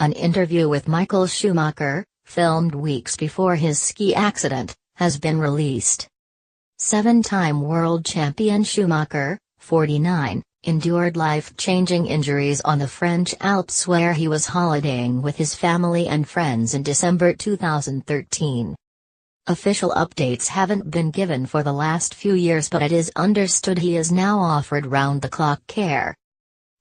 An interview with Michael Schumacher, filmed weeks before his ski accident, has been released. Seven-time world champion Schumacher, 49, endured life-changing injuries on the French Alps where he was holidaying with his family and friends in December 2013. Official updates haven't been given for the last few years, but it is understood he is now offered round-the-clock care.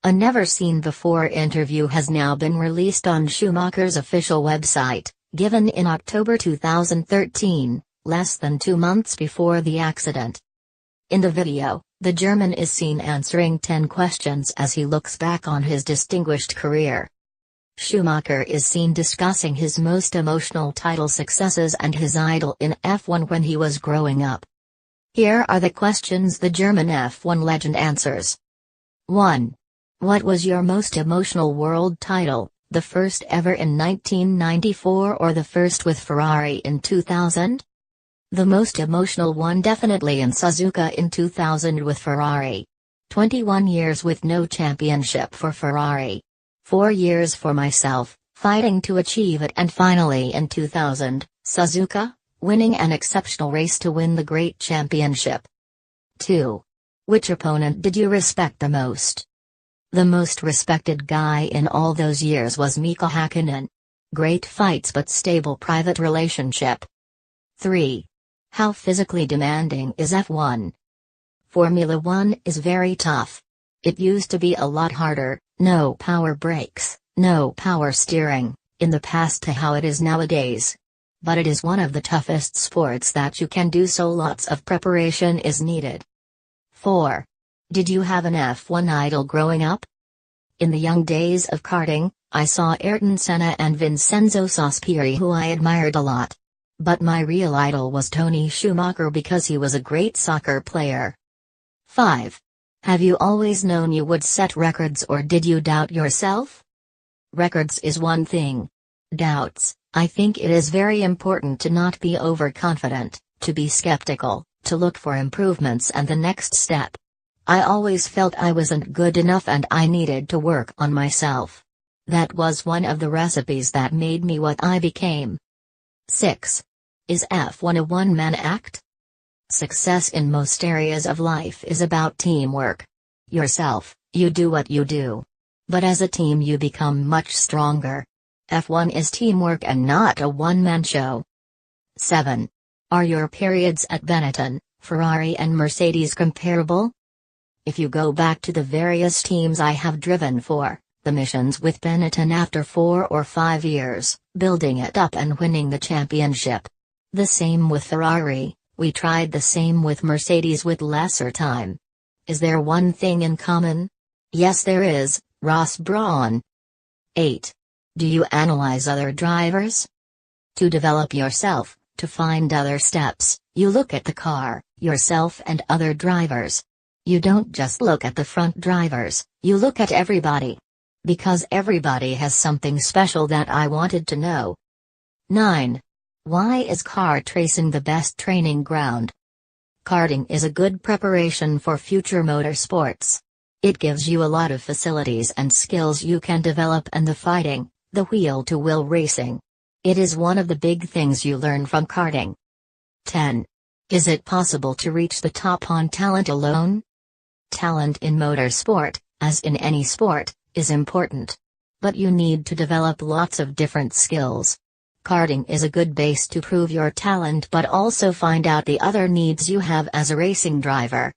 A never-seen-before interview has now been released on Schumacher's official website, given in October 2013, less than 2 months before the accident. In the video, the German is seen answering 10 questions as he looks back on his distinguished career. Schumacher is seen discussing his most emotional title successes and his idol in F1 when he was growing up. Here are the questions the German F1 legend answers. 1. What was your most emotional world title, the first ever in 1994 or the first with Ferrari in 2000? The most emotional one definitely in Suzuka in 2000 with Ferrari. 21 years with no championship for Ferrari. 4 years for myself, fighting to achieve it, and finally in 2000, Suzuka, winning an exceptional race to win the great championship. 2. Which opponent did you respect the most? The most respected guy in all those years was Mika Hakkinen. Great fights but stable private relationship. 3. How physically demanding is F1? Formula 1 is very tough. It used to be a lot harder, no power brakes, no power steering, in the past to how it is nowadays. But it is one of the toughest sports that you can do, so lots of preparation is needed. 4. Did you have an F1 idol growing up? In the young days of karting, I saw Ayrton Senna and Vincenzo Sospiri, who I admired a lot. But my real idol was Tony Schumacher because he was a great soccer player. 5. Have you always known you would set records, or did you doubt yourself? Records is one thing. Doubts, I think it is very important to not be overconfident, to be skeptical, to look for improvements and the next step. I always felt I wasn't good enough and I needed to work on myself. That was one of the recipes that made me what I became. 6. Is F1 a one-man act? Success in most areas of life is about teamwork. Yourself, you do what you do. But as a team you become much stronger. F1 is teamwork and not a one-man show. 7. Are your periods at Benetton, Ferrari and Mercedes comparable? If you go back to the various teams I have driven for, the missions with Benetton after 4 or 5 years, building it up and winning the championship. The same with Ferrari, we tried the same with Mercedes with lesser time. Is there one thing in common? Yes, there is, Ross Brawn. 8. Do you analyze other drivers? To develop yourself, to find other steps, you look at the car, yourself and other drivers. You don't just look at the front drivers, you look at everybody. Because everybody has something special that I wanted to know. 9. Why is kart racing the best training ground? Karting is a good preparation for future motorsports. It gives you a lot of facilities and skills you can develop, and the fighting, the wheel-to-wheel racing. It is one of the big things you learn from karting. 10. Is it possible to reach the top on talent alone? Talent in motorsport, as in any sport, is important. But you need to develop lots of different skills. Karting is a good base to prove your talent but also find out the other needs you have as a racing driver.